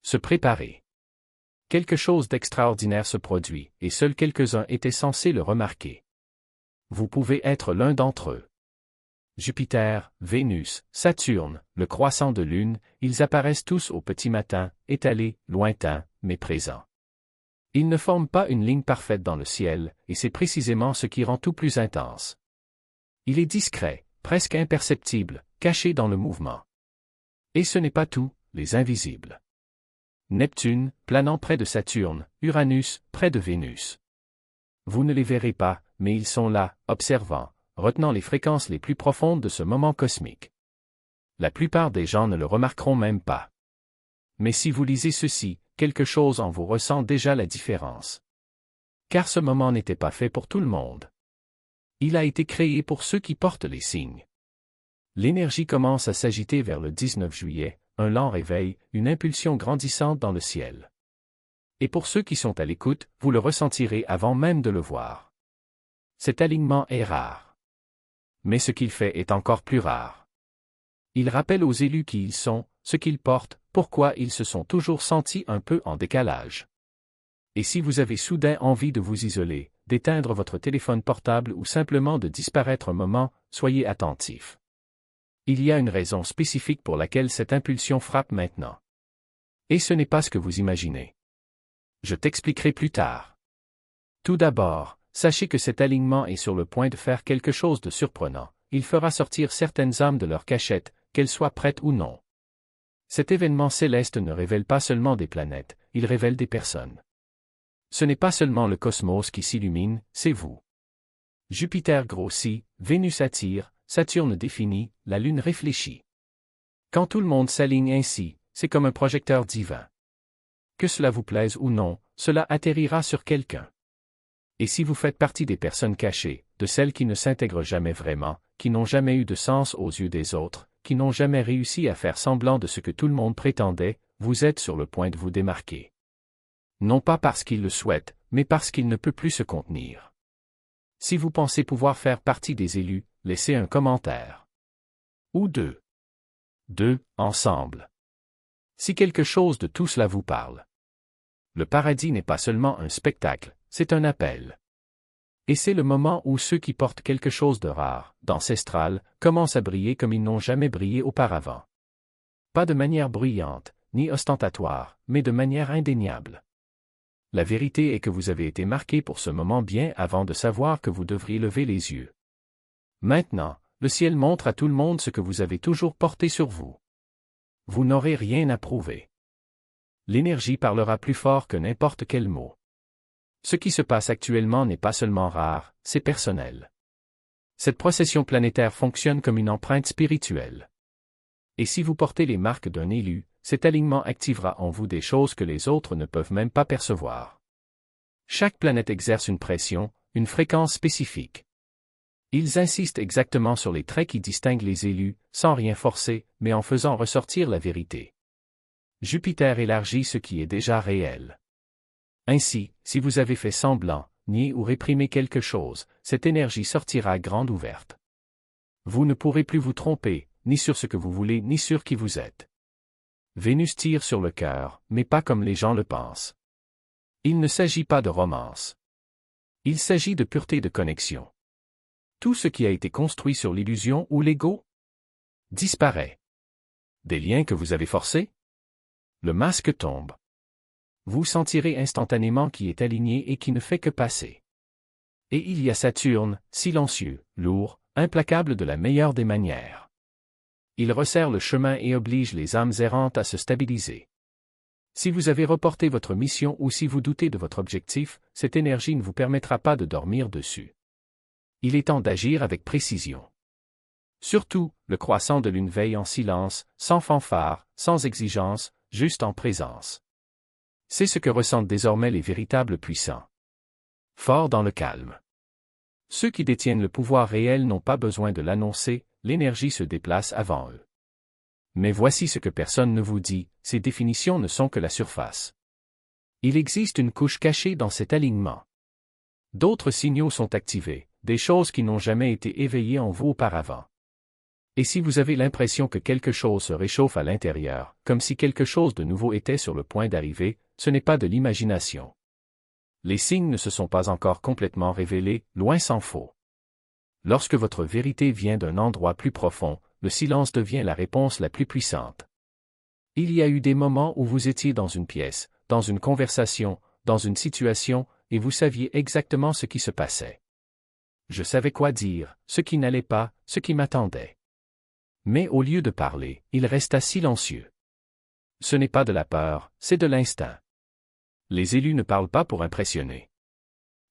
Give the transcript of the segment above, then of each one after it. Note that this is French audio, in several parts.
Se préparer. Quelque chose d'extraordinaire se produit, et seuls quelques-uns étaient censés le remarquer. Vous pouvez être l'un d'entre eux. Jupiter, Vénus, Saturne, le croissant de Lune, ils apparaissent tous au petit matin, étalés, lointains, mais présents. Ils ne forment pas une ligne parfaite dans le ciel, et c'est précisément ce qui rend tout plus intense. Il est discret, presque imperceptible, caché dans le mouvement. Et ce n'est pas tout, les invisibles. Neptune, planant près de Saturne, Uranus, près de Vénus. Vous ne les verrez pas, mais ils sont là, observant, retenant les fréquences les plus profondes de ce moment cosmique. La plupart des gens ne le remarqueront même pas. Mais si vous lisez ceci, quelque chose en vous ressent déjà la différence. Car ce moment n'était pas fait pour tout le monde. Il a été créé pour ceux qui portent les signes. L'énergie commence à s'agiter vers le 19 juillet, un lent réveil, une impulsion grandissante dans le ciel. Et pour ceux qui sont à l'écoute, vous le ressentirez avant même de le voir. Cet alignement est rare. Mais ce qu'il fait est encore plus rare. Il rappelle aux élus qui ils sont, ce qu'ils portent, pourquoi ils se sont toujours sentis un peu en décalage. Et si vous avez soudain envie de vous isoler, d'éteindre votre téléphone portable ou simplement de disparaître un moment, soyez attentifs. Il y a une raison spécifique pour laquelle cette impulsion frappe maintenant. Et ce n'est pas ce que vous imaginez. Je t'expliquerai plus tard. Tout d'abord, sachez que cet alignement est sur le point de faire quelque chose de surprenant. Il fera sortir certaines âmes de leur cachette, qu'elles soient prêtes ou non. Cet événement céleste ne révèle pas seulement des planètes, il révèle des personnes. Ce n'est pas seulement le cosmos qui s'illumine, c'est vous. Jupiter grossit, Vénus attire, Saturne définit, la Lune réfléchit. Quand tout le monde s'aligne ainsi, c'est comme un projecteur divin. Que cela vous plaise ou non, cela atterrira sur quelqu'un. Et si vous faites partie des personnes cachées, de celles qui ne s'intègrent jamais vraiment, qui n'ont jamais eu de sens aux yeux des autres, qui n'ont jamais réussi à faire semblant de ce que tout le monde prétendait, vous êtes sur le point de vous démarquer. Non pas parce qu'il le souhaite, mais parce qu'il ne peut plus se contenir. Si vous pensez pouvoir faire partie des élus, laissez un commentaire. Ou deux. Deux, ensemble. Si quelque chose de tout cela vous parle. Le paradis n'est pas seulement un spectacle, c'est un appel. Et c'est le moment où ceux qui portent quelque chose de rare, d'ancestral, commencent à briller comme ils n'ont jamais brillé auparavant. Pas de manière bruyante, ni ostentatoire, mais de manière indéniable. La vérité est que vous avez été marqué pour ce moment bien avant de savoir que vous devriez lever les yeux. Maintenant, le ciel montre à tout le monde ce que vous avez toujours porté sur vous. Vous n'aurez rien à prouver. L'énergie parlera plus fort que n'importe quel mot. Ce qui se passe actuellement n'est pas seulement rare, c'est personnel. Cette procession planétaire fonctionne comme une empreinte spirituelle. Et si vous portez les marques d'un élu, cet alignement activera en vous des choses que les autres ne peuvent même pas percevoir. Chaque planète exerce une pression, une fréquence spécifique. Ils insistent exactement sur les traits qui distinguent les élus, sans rien forcer, mais en faisant ressortir la vérité. Jupiter élargit ce qui est déjà réel. Ainsi, si vous avez fait semblant, nier ou réprimer quelque chose, cette énergie sortira grande ouverte. Vous ne pourrez plus vous tromper, ni sur ce que vous voulez ni sur qui vous êtes. Vénus tire sur le cœur, mais pas comme les gens le pensent. Il ne s'agit pas de romance. Il s'agit de pureté de connexion. Tout ce qui a été construit sur l'illusion ou l'ego disparaît. Des liens que vous avez forcés? Le masque tombe. Vous sentirez instantanément qui est aligné et qui ne fait que passer. Et il y a Saturne, silencieux, lourd, implacable de la meilleure des manières. Il resserre le chemin et oblige les âmes errantes à se stabiliser. Si vous avez reporté votre mission ou si vous doutez de votre objectif, cette énergie ne vous permettra pas de dormir dessus. Il est temps d'agir avec précision. Surtout, le croissant de lune veille en silence, sans fanfare, sans exigence, juste en présence. C'est ce que ressentent désormais les véritables puissants. Forts dans le calme. Ceux qui détiennent le pouvoir réel n'ont pas besoin de l'annoncer, l'énergie se déplace avant eux. Mais voici ce que personne ne vous dit, ces définitions ne sont que la surface. Il existe une couche cachée dans cet alignement. D'autres signaux sont activés, des choses qui n'ont jamais été éveillées en vous auparavant. Et si vous avez l'impression que quelque chose se réchauffe à l'intérieur, comme si quelque chose de nouveau était sur le point d'arriver, ce n'est pas de l'imagination. Les signes ne se sont pas encore complètement révélés, loin s'en faut. Lorsque votre vérité vient d'un endroit plus profond, le silence devient la réponse la plus puissante. Il y a eu des moments où vous étiez dans une pièce, dans une conversation, dans une situation, et vous saviez exactement ce qui se passait. Je savais quoi dire, ce qui n'allait pas, ce qui m'attendait. Mais au lieu de parler, il resta silencieux. Ce n'est pas de la peur, c'est de l'instinct. Les élus ne parlent pas pour impressionner.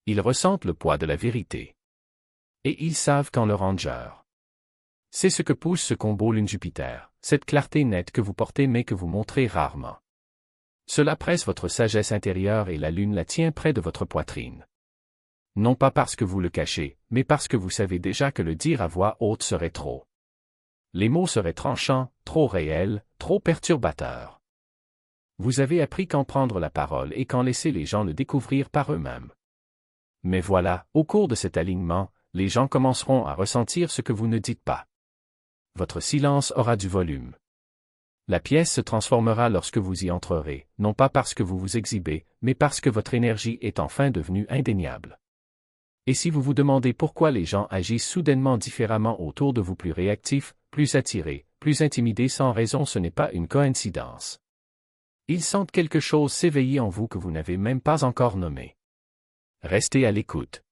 Ils ressentent le poids de la vérité. Et ils savent quand le ranger. C'est ce que pousse ce combo Lune-Jupiter, cette clarté nette que vous portez mais que vous montrez rarement. Cela presse votre sagesse intérieure et la Lune la tient près de votre poitrine. Non pas parce que vous le cachez, mais parce que vous savez déjà que le dire à voix haute serait trop. Les mots seraient tranchants, trop réels, trop perturbateurs. Vous avez appris quand prendre la parole et quand laisser les gens le découvrir par eux-mêmes. Mais voilà, au cours de cet alignement, les gens commenceront à ressentir ce que vous ne dites pas. Votre silence aura du volume. La pièce se transformera lorsque vous y entrerez, non pas parce que vous vous exhibez, mais parce que votre énergie est enfin devenue indéniable. Et si vous vous demandez pourquoi les gens agissent soudainement différemment autour de vous, plus réactifs, plus attirés, plus intimidés sans raison, ce n'est pas une coïncidence. Ils sentent quelque chose s'éveiller en vous que vous n'avez même pas encore nommé. Restez à l'écoute.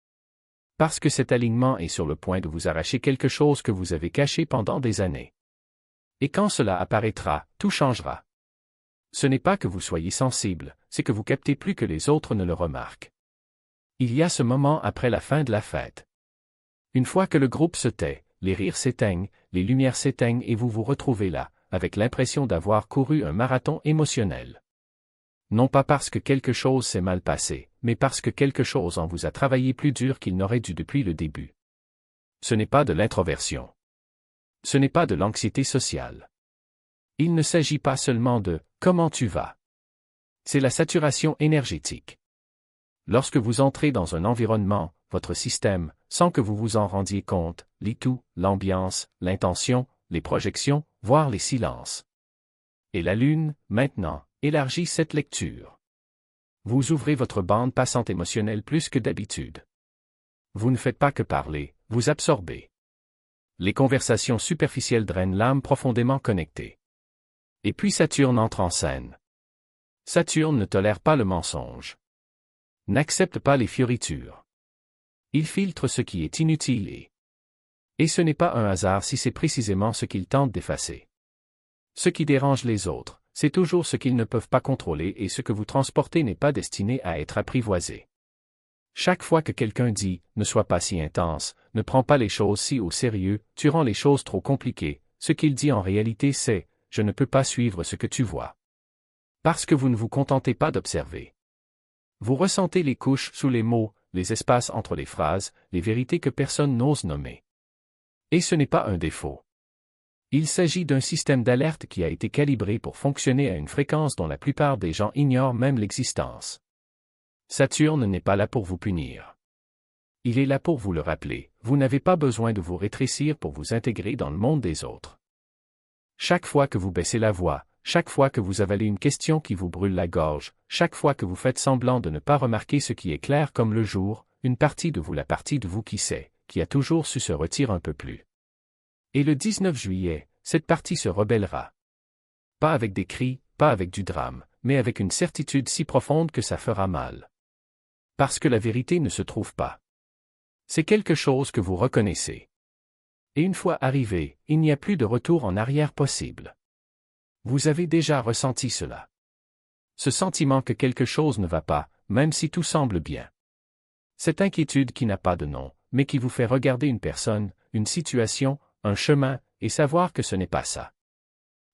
Parce que cet alignement est sur le point de vous arracher quelque chose que vous avez caché pendant des années. Et quand cela apparaîtra, tout changera. Ce n'est pas que vous soyez sensible, c'est que vous captez plus que les autres ne le remarquent. Il y a ce moment après la fin de la fête. Une fois que le groupe se tait, les rires s'éteignent, les lumières s'éteignent et vous vous retrouvez là, avec l'impression d'avoir couru un marathon émotionnel. Non pas parce que quelque chose s'est mal passé, mais parce que quelque chose en vous a travaillé plus dur qu'il n'aurait dû depuis le début. Ce n'est pas de l'introversion. Ce n'est pas de l'anxiété sociale. Il ne s'agit pas seulement de « comment tu vas ». C'est la saturation énergétique. Lorsque vous entrez dans un environnement, votre système, sans que vous vous en rendiez compte, lit tout, l'ambiance, l'intention, les projections, voire les silences. Et la Lune, maintenant, élargit cette lecture. Vous ouvrez votre bande passante émotionnelle plus que d'habitude. Vous ne faites pas que parler, vous absorbez. Les conversations superficielles drainent l'âme profondément connectée. Et puis Saturne entre en scène. Saturne ne tolère pas le mensonge. N'accepte pas les fioritures. Il filtre ce qui est inutile et ce n'est pas un hasard si c'est précisément ce qu'il tente d'effacer. Ce qui dérange les autres, c'est toujours ce qu'ils ne peuvent pas contrôler et ce que vous transportez n'est pas destiné à être apprivoisé. Chaque fois que quelqu'un dit « ne sois pas si intense, ne prends pas les choses si au sérieux, tu rends les choses trop compliquées », ce qu'il dit en réalité c'est « je ne peux pas suivre ce que tu vois ». Parce que vous ne vous contentez pas d'observer. Vous ressentez les couches sous les mots, les espaces entre les phrases, les vérités que personne n'ose nommer. Et ce n'est pas un défaut. Il s'agit d'un système d'alerte qui a été calibré pour fonctionner à une fréquence dont la plupart des gens ignorent même l'existence. Saturne n'est pas là pour vous punir. Il est là pour vous le rappeler, vous n'avez pas besoin de vous rétrécir pour vous intégrer dans le monde des autres. Chaque fois que vous baissez la voix, chaque fois que vous avalez une question qui vous brûle la gorge, chaque fois que vous faites semblant de ne pas remarquer ce qui est clair comme le jour, une partie de vous, la partie de vous qui sait, qui a toujours su se retire un peu plus. Et le 19 juillet, cette partie se rebellera. Pas avec des cris, pas avec du drame, mais avec une certitude si profonde que ça fera mal. Parce que la vérité ne se trouve pas. C'est quelque chose que vous reconnaissez. Et une fois arrivé, il n'y a plus de retour en arrière possible. Vous avez déjà ressenti cela. Ce sentiment que quelque chose ne va pas, même si tout semble bien. Cette inquiétude qui n'a pas de nom, mais qui vous fait regarder une personne, une situation, un chemin, et savoir que ce n'est pas ça.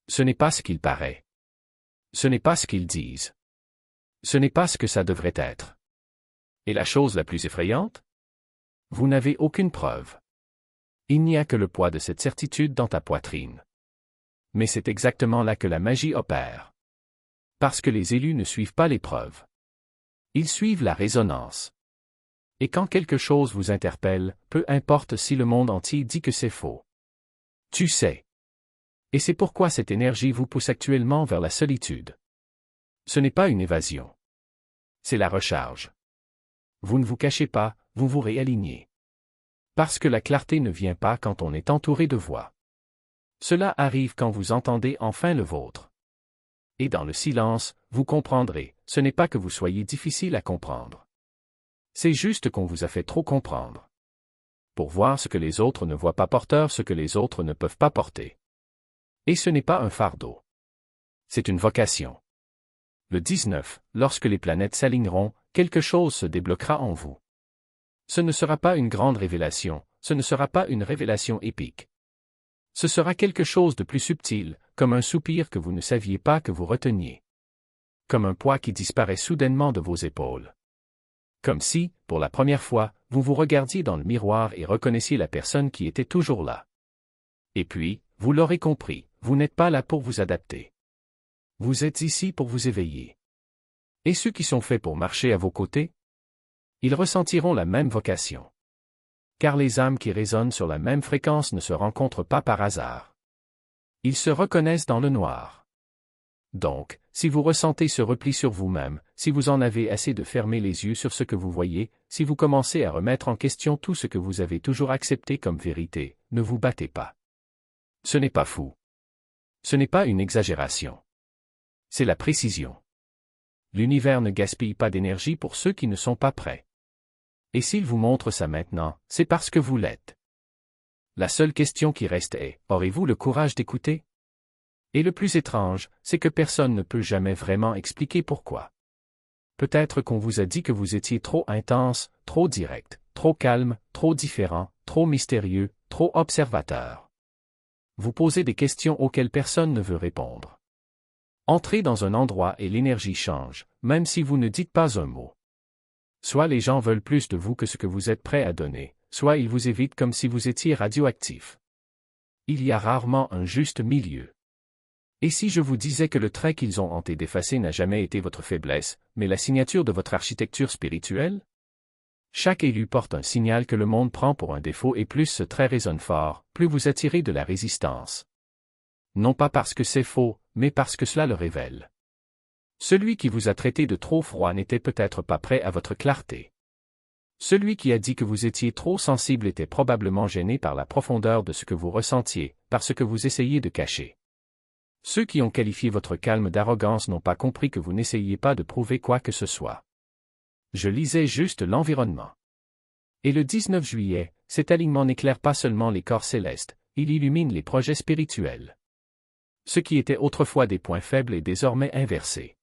Ce n'est pas ce qu'il paraît. Ce n'est pas ce qu'ils disent. Ce n'est pas ce que ça devrait être. Et la chose la plus effrayante? Vous n'avez aucune preuve. Il n'y a que le poids de cette certitude dans ta poitrine. Mais c'est exactement là que la magie opère. Parce que les élus ne suivent pas les preuves. Ils suivent la résonance. Et quand quelque chose vous interpelle, peu importe si le monde entier dit que c'est faux. Tu sais. Et c'est pourquoi cette énergie vous pousse actuellement vers la solitude. Ce n'est pas une évasion. C'est la recharge. Vous ne vous cachez pas, vous vous réalignez. Parce que la clarté ne vient pas quand on est entouré de voix. Cela arrive quand vous entendez enfin le vôtre. Et dans le silence, vous comprendrez, ce n'est pas que vous soyez difficile à comprendre. C'est juste qu'on vous a fait trop comprendre. Pour voir ce que les autres ne voient pas, porteur ce que les autres ne peuvent pas porter. Et ce n'est pas un fardeau. C'est une vocation. Le 19, lorsque les planètes s'aligneront, quelque chose se débloquera en vous. Ce ne sera pas une grande révélation, ce ne sera pas une révélation épique. Ce sera quelque chose de plus subtil, comme un soupir que vous ne saviez pas que vous reteniez. Comme un poids qui disparaît soudainement de vos épaules. Comme si, pour la première fois, vous vous regardiez dans le miroir et reconnaissiez la personne qui était toujours là. Et puis, vous l'aurez compris, vous n'êtes pas là pour vous adapter. Vous êtes ici pour vous éveiller. Et ceux qui sont faits pour marcher à vos côtés? Ils ressentiront la même vocation. Car les âmes qui résonnent sur la même fréquence ne se rencontrent pas par hasard. Ils se reconnaissent dans le noir. Donc, si vous ressentez ce repli sur vous-même, si vous en avez assez de fermer les yeux sur ce que vous voyez, si vous commencez à remettre en question tout ce que vous avez toujours accepté comme vérité, ne vous battez pas. Ce n'est pas fou. Ce n'est pas une exagération. C'est la précision. L'univers ne gaspille pas d'énergie pour ceux qui ne sont pas prêts. Et s'il vous montre ça maintenant, c'est parce que vous l'êtes. La seule question qui reste est, aurez-vous le courage d'écouter? Et le plus étrange, c'est que personne ne peut jamais vraiment expliquer pourquoi. Peut-être qu'on vous a dit que vous étiez trop intense, trop direct, trop calme, trop différent, trop mystérieux, trop observateur. Vous posez des questions auxquelles personne ne veut répondre. Entrez dans un endroit et l'énergie change, même si vous ne dites pas un mot. Soit les gens veulent plus de vous que ce que vous êtes prêt à donner, soit ils vous évitent comme si vous étiez radioactif. Il y a rarement un juste milieu. Et si je vous disais que le trait qu'ils ont tenté d'effacer n'a jamais été votre faiblesse, mais la signature de votre architecture spirituelle? Chaque élu porte un signal que le monde prend pour un défaut et plus ce trait résonne fort, plus vous attirez de la résistance. Non pas parce que c'est faux, mais parce que cela le révèle. Celui qui vous a traité de trop froid n'était peut-être pas prêt à votre clarté. Celui qui a dit que vous étiez trop sensible était probablement gêné par la profondeur de ce que vous ressentiez, par ce que vous essayiez de cacher. Ceux qui ont qualifié votre calme d'arrogance n'ont pas compris que vous n'essayiez pas de prouver quoi que ce soit. Je lisais juste l'environnement. Et le 19 juillet, cet alignement n'éclaire pas seulement les corps célestes, il illumine les projets spirituels. Ce qui était autrefois des points faibles est désormais inversé.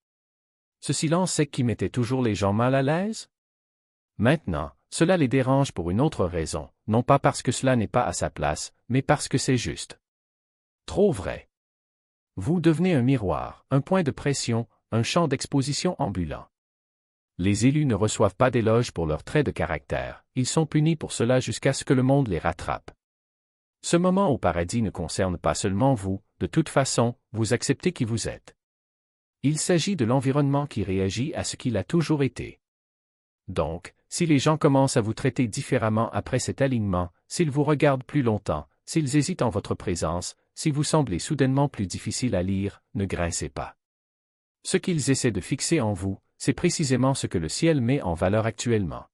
Ce silence sec qui mettait toujours les gens mal à l'aise? Maintenant, cela les dérange pour une autre raison, non pas parce que cela n'est pas à sa place, mais parce que c'est juste. Trop vrai. Vous devenez un miroir, un point de pression, un champ d'exposition ambulant. Les élus ne reçoivent pas d'éloges pour leurs traits de caractère, ils sont punis pour cela jusqu'à ce que le monde les rattrape. Ce moment au paradis ne concerne pas seulement vous, de toute façon, vous acceptez qui vous êtes. Il s'agit de l'environnement qui réagit à ce qu'il a toujours été. Donc, si les gens commencent à vous traiter différemment après cet alignement, s'ils vous regardent plus longtemps, s'ils hésitent en votre présence, si vous semblez soudainement plus difficile à lire, ne grincez pas. Ce qu'ils essaient de fixer en vous, c'est précisément ce que le ciel met en valeur actuellement.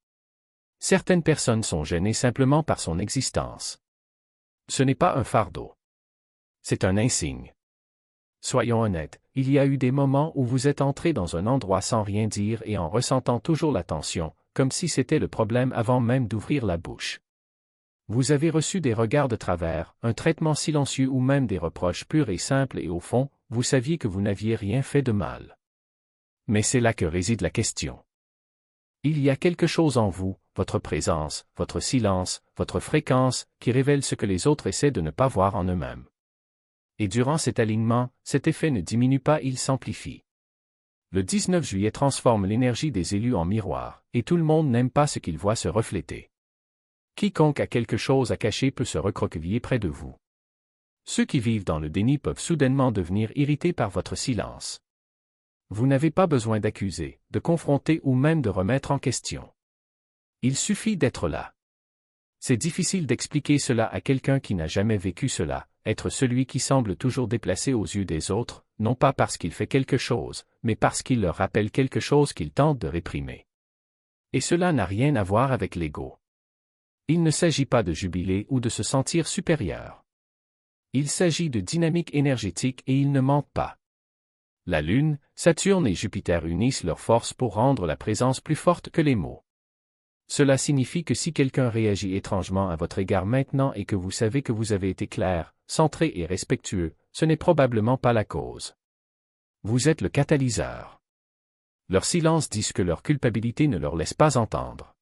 Certaines personnes sont gênées simplement par son existence. Ce n'est pas un fardeau. C'est un insigne. Soyons honnêtes, il y a eu des moments où vous êtes entré dans un endroit sans rien dire et en ressentant toujours la tension, comme si c'était le problème avant même d'ouvrir la bouche. Vous avez reçu des regards de travers, un traitement silencieux ou même des reproches purs et simples et au fond, vous saviez que vous n'aviez rien fait de mal. Mais c'est là que réside la question. Il y a quelque chose en vous, votre présence, votre silence, votre fréquence, qui révèle ce que les autres essaient de ne pas voir en eux-mêmes. Et durant cet alignement, cet effet ne diminue pas, il s'amplifie. Le 19 juillet transforme l'énergie des élus en miroir, et tout le monde n'aime pas ce qu'il voit se refléter. Quiconque a quelque chose à cacher peut se recroqueviller près de vous. Ceux qui vivent dans le déni peuvent soudainement devenir irrités par votre silence. Vous n'avez pas besoin d'accuser, de confronter ou même de remettre en question. Il suffit d'être là. C'est difficile d'expliquer cela à quelqu'un qui n'a jamais vécu cela, être celui qui semble toujours déplacé aux yeux des autres, non pas parce qu'il fait quelque chose, mais parce qu'il leur rappelle quelque chose qu'il tente de réprimer. Et cela n'a rien à voir avec l'ego. Il ne s'agit pas de jubiler ou de se sentir supérieur. Il s'agit de dynamique énergétique et ils ne mentent pas. La Lune, Saturne et Jupiter unissent leurs forces pour rendre la présence plus forte que les mots. Cela signifie que si quelqu'un réagit étrangement à votre égard maintenant et que vous savez que vous avez été clair, centré et respectueux, ce n'est probablement pas la cause. Vous êtes le catalyseur. Leur silence dit que leur culpabilité ne leur laisse pas entendre.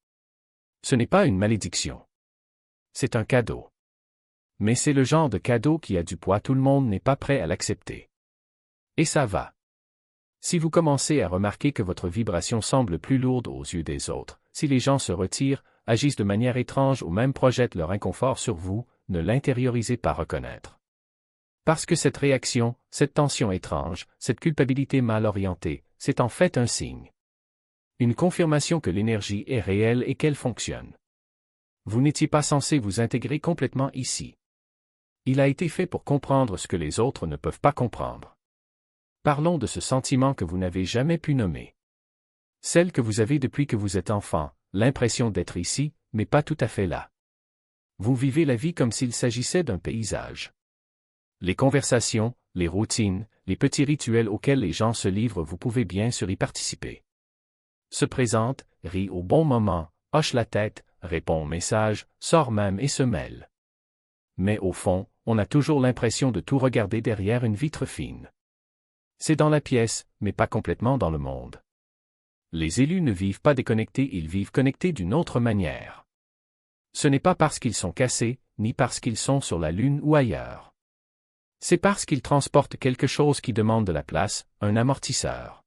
Ce n'est pas une malédiction. C'est un cadeau. Mais c'est le genre de cadeau qui a du poids, tout le monde n'est pas prêt à l'accepter. Et ça va. Si vous commencez à remarquer que votre vibration semble plus lourde aux yeux des autres, si les gens se retirent, agissent de manière étrange ou même projettent leur inconfort sur vous, ne l'intériorisez pas reconnaître. Parce que cette réaction, cette tension étrange, cette culpabilité mal orientée, c'est en fait un signe. Une confirmation que l'énergie est réelle et qu'elle fonctionne. Vous n'étiez pas censé vous intégrer complètement ici. Il a été fait pour comprendre ce que les autres ne peuvent pas comprendre. Parlons de ce sentiment que vous n'avez jamais pu nommer. Celle que vous avez depuis que vous êtes enfant, l'impression d'être ici, mais pas tout à fait là. Vous vivez la vie comme s'il s'agissait d'un paysage. Les conversations, les routines, les petits rituels auxquels les gens se livrent, vous pouvez bien sûr y participer. Se présente, rit au bon moment, hoche la tête, répond aux messages, sort même et se mêle. Mais au fond, on a toujours l'impression de tout regarder derrière une vitre fine. C'est dans la pièce, mais pas complètement dans le monde. Les élus ne vivent pas déconnectés, ils vivent connectés d'une autre manière. Ce n'est pas parce qu'ils sont cassés, ni parce qu'ils sont sur la Lune ou ailleurs. C'est parce qu'ils transportent quelque chose qui demande de la place, un amortisseur.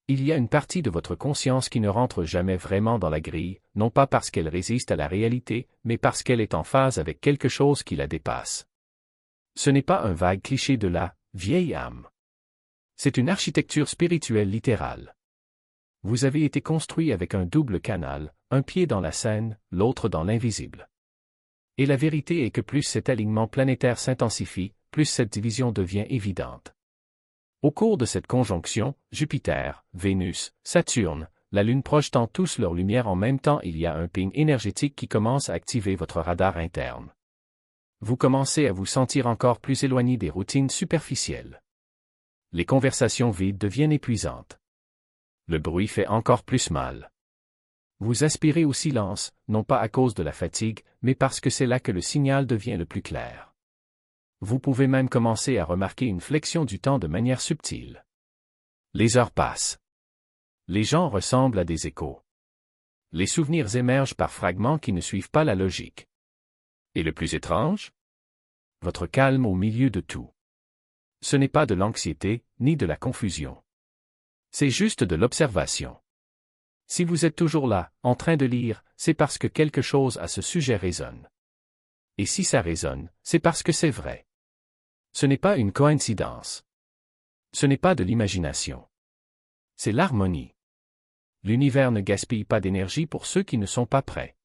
Il y a une partie de votre conscience qui ne rentre jamais vraiment dans la grille, non pas parce qu'elle résiste à la réalité, mais parce qu'elle est en phase avec quelque chose qui la dépasse. Ce n'est pas un vague cliché de la vieille âme. C'est une architecture spirituelle littérale. Vous avez été construit avec un double canal, un pied dans la scène, l'autre dans l'invisible. Et la vérité est que plus cet alignement planétaire s'intensifie, plus cette division devient évidente. Au cours de cette conjonction, Jupiter, Vénus, Saturne, la Lune projetant tous leur lumière en même temps, il y a un ping énergétique qui commence à activer votre radar interne. Vous commencez à vous sentir encore plus éloigné des routines superficielles. Les conversations vides deviennent épuisantes. Le bruit fait encore plus mal. Vous aspirez au silence, non pas à cause de la fatigue, mais parce que c'est là que le signal devient le plus clair. Vous pouvez même commencer à remarquer une flexion du temps de manière subtile. Les heures passent. Les gens ressemblent à des échos. Les souvenirs émergent par fragments qui ne suivent pas la logique. Et le plus étrange? Votre calme au milieu de tout. Ce n'est pas de l'anxiété, ni de la confusion. C'est juste de l'observation. Si vous êtes toujours là, en train de lire, c'est parce que quelque chose à ce sujet résonne. Et si ça résonne, c'est parce que c'est vrai. Ce n'est pas une coïncidence. Ce n'est pas de l'imagination. C'est l'harmonie. L'univers ne gaspille pas d'énergie pour ceux qui ne sont pas prêts.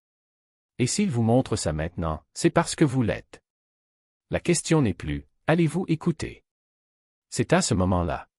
Et s'il vous montre ça maintenant, c'est parce que vous l'êtes. La question n'est plus, allez-vous écouter? C'est à ce moment-là.